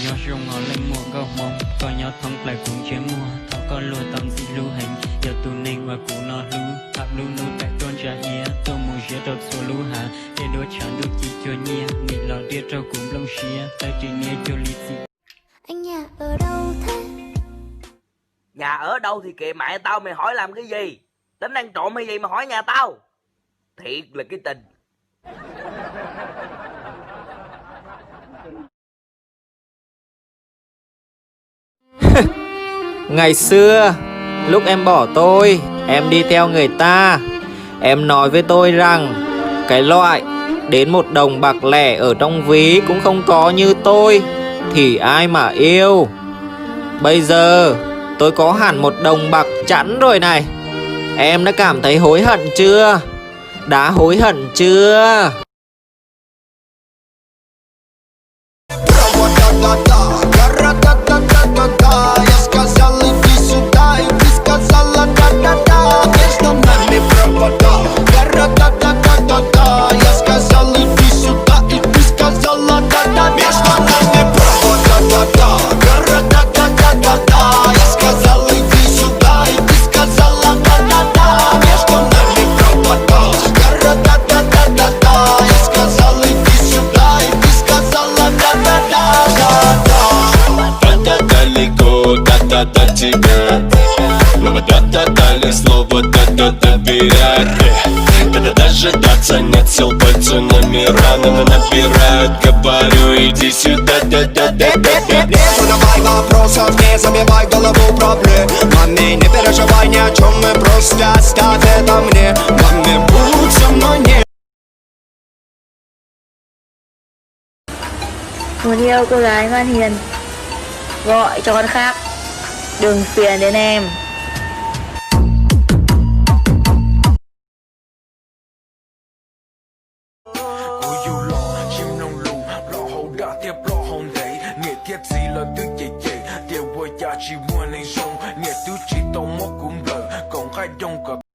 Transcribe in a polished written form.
do rung ngò lên mùa gâu mong coi nhau thông lại cũng chế mùa thọ có lùi tâm gì lưu hành giờ tụ nên và cụ nó lưu tháp lưu lưu tại tôn trả nhẹ tô mù dễ đột số lưu hạ để đôi chẳng được chỉ cho nhẹ nghĩ lò đĩa trâu cũng lông xía tay chỉ nghe cho lý gì. Anh nhà ở đâu thế? Nhà ở đâu thì kệ mẹ tao, mày hỏi làm cái gì? Tính ăn trộm hay gì mà hỏi nhà tao? Thiệt là cái tình. Ngày xưa, lúc em bỏ tôi, em đi theo người ta. Em nói với tôi rằng cái loại đến 1 đồng bạc lẻ ở trong ví cũng không có như tôi thì ai mà yêu. Bây giờ tôi có hẳn 1 đồng bạc chẵn rồi này. Em đã cảm thấy hối hận chưa? Đã hối hận chưa? До тебя, но да-да-да, слово да-да доверять. Когда дожидаться нет сил, пальцы номера набирают. Говорю, иди сюда, да-да-да-да-да. Не задавай вопросов, не забивай голову проблемами. Не переживай ни о чем, мы просто оставь это мне. Главное, будь со мной не. Muốn yêu cô gái ngoan hiền, gọi cho con khác, đừng phiền đến em. Cô yêu lọ, chim nông lù, lọ hậu đã tiếp lọ hồng đấy. Nghệ thiết gì là thứ dễ dễ, điều bồi giá chỉ mua này rong. Nghệ thứ chỉ tông mốc cũng lời, còn khai đông